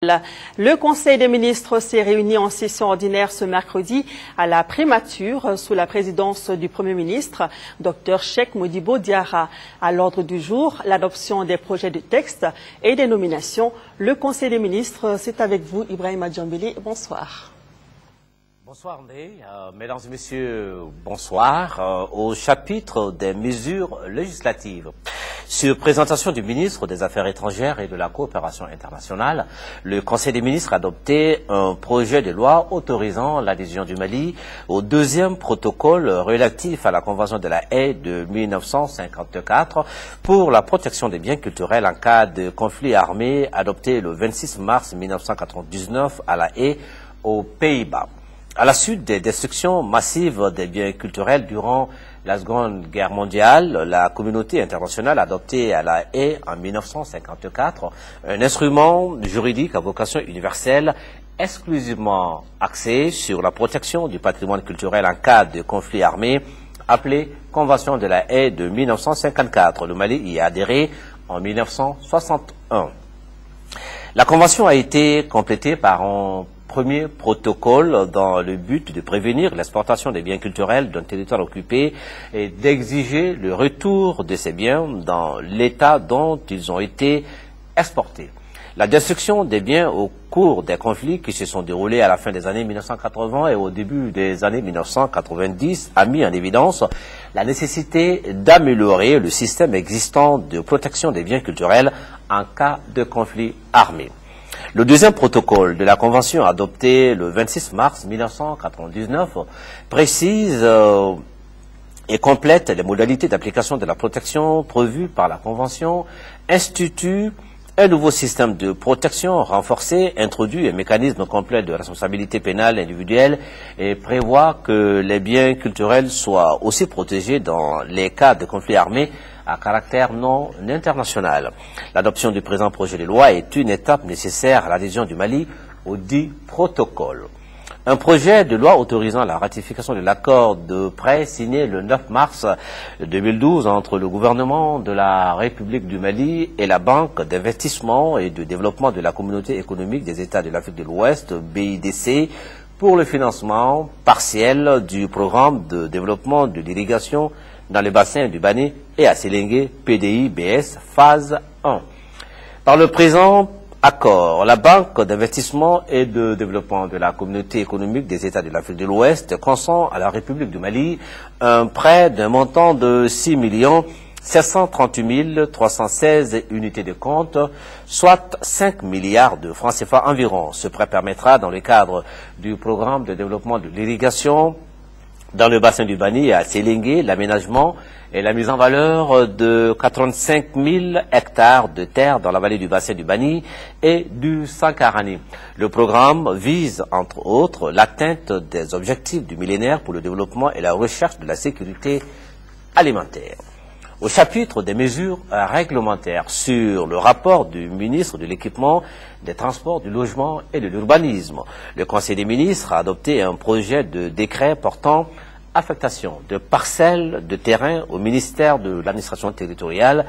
Le Conseil des ministres s'est réuni en session ordinaire ce mercredi à la primature sous la présidence du Premier ministre, Dr Cheikh Modibo Diarra. À l'ordre du jour, l'adoption des projets de texte et des nominations. Le Conseil des ministres, c'est avec vous, Ibrahima Djambili. Bonsoir. Bonsoir, mesdames et messieurs, bonsoir. Au chapitre des mesures législatives. Sur présentation du ministre des Affaires étrangères et de la coopération internationale, le Conseil des ministres a adopté un projet de loi autorisant l'adhésion du Mali au deuxième protocole relatif à la Convention de la Haye de 1954 pour la protection des biens culturels en cas de conflit armé, adopté le 26 mars 1999 à la Haye, aux Pays-Bas. À la suite des destructions massives des biens culturels durant la Seconde Guerre mondiale, la communauté internationale a adopté à la Haye en 1954 un instrument juridique à vocation universelle exclusivement axé sur la protection du patrimoine culturel en cas de conflit armé, appelé Convention de la Haye de 1954. Le Mali y a adhéré en 1961. La convention a été complétée par un premier protocole dans le but de prévenir l'exportation des biens culturels d'un territoire occupé et d'exiger le retour de ces biens dans l'état dont ils ont été exportés. La destruction des biens au cours des conflits qui se sont déroulés à la fin des années 1980 et au début des années 1990 a mis en évidence la nécessité d'améliorer le système existant de protection des biens culturels en cas de conflit armé. Le deuxième protocole de la Convention adopté le 26 mars 1999 précise et complète les modalités d'application de la protection prévues par la Convention, institue un nouveau système de protection renforcé, introduit un mécanisme complet de responsabilité pénale individuelle et prévoit que les biens culturels soient aussi protégés dans les cas de conflits armés à caractère non international. L'adoption du présent projet de loi est une étape nécessaire à l'adhésion du Mali au dit protocole. Un projet de loi autorisant la ratification de l'accord de prêt signé le 9 mars 2012 entre le gouvernement de la République du Mali et la Banque d'investissement et de développement de la communauté économique des États de l'Afrique de l'Ouest, BIDC, pour le financement partiel du programme de développement de l'irrigation dans le bassin du Bani et à Séléngué, PDI-BS, phase 1. Par le présent accord, la Banque d'investissement et de développement de la communauté économique des États de l'Afrique de l'Ouest consent à la République du Mali un prêt d'un montant de 6 738 316 unités de compte, soit 5 milliards de francs CFA environ. Ce prêt permettra, dans le cadre du programme de développement de l'irrigation, dans le bassin du Bani et à Séléngué, l'aménagement et la mise en valeur de 85 000 hectares de terre dans la vallée du bassin du Bani et du Sankarani. Le programme vise, entre autres, l'atteinte des objectifs du millénaire pour le développement et la recherche de la sécurité alimentaire. Au chapitre des mesures réglementaires sur le rapport du ministre de l'Équipement, des Transports, du Logement et de l'Urbanisme, le Conseil des ministres a adopté un projet de décret portant affectation de parcelles de terrain au ministère de l'administration territoriale,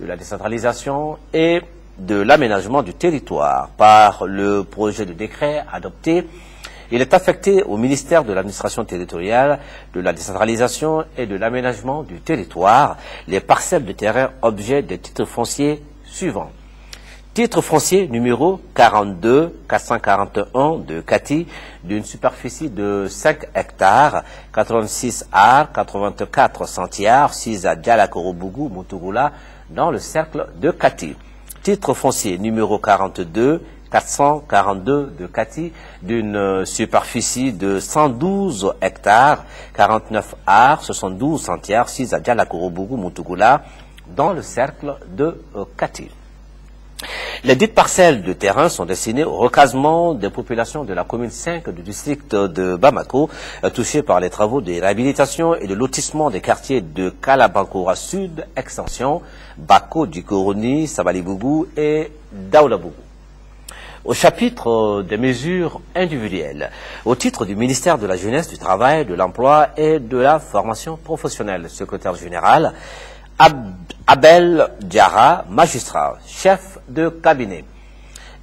de la décentralisation et de l'aménagement du territoire. Par le projet de décret adopté, il est affecté au ministère de l'administration territoriale, de la décentralisation et de l'aménagement du territoire les parcelles de terrain objet des titres fonciers suivants. Titre foncier numéro 42 441 de Kati, d'une superficie de 5 hectares, 86 ar, 84 centiares, 6 à Dialakorobougou, Moutougula, dans le cercle de Kati. Titre foncier numéro 42 442 de Kati, d'une superficie de 112 hectares, 49 ar, 72 centiares, 6 à Dialakorobougou, Moutougula, dans le cercle de Kati. Les dites parcelles de terrain sont destinées au recasement des populations de la commune 5 du district de Bamako, touchées par les travaux de réhabilitation et de lotissement des quartiers de Kalabankoura Sud, Extension, Bako, Dikoroni, Sabalibougou et Daoulabougou. Au chapitre des mesures individuelles, au titre du ministère de la Jeunesse, du Travail, de l'Emploi et de la Formation professionnelle, le secrétaire général Abel Diarra, magistrat, chef de cabinet,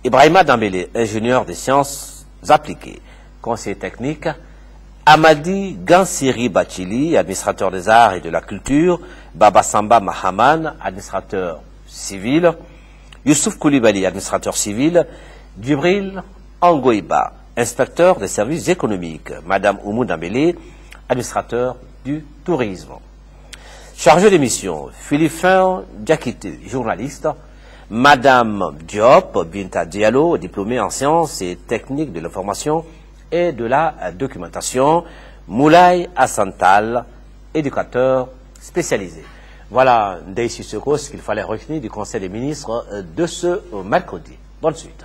Ibrahima Dambélé, ingénieur des sciences appliquées, conseiller technique. Amadi Gansiri Bachili, administrateur des arts et de la culture. Baba Samba Mahaman, administrateur civil. Youssouf Koulibaly, administrateur civil. Djibril Angoïba, inspecteur des services économiques. Madame Oumou Dambélé, administrateur du tourisme. Chargé de mission, Philippin Diakité, journaliste. Madame Diop Binta Diallo, diplômée en sciences et techniques de l'information et de la documentation. Moulay Assantal, éducateur spécialisé. Voilà, Ndeye Sissoko, ce qu'il fallait retenir du Conseil des ministres de ce mercredi. Bonne suite.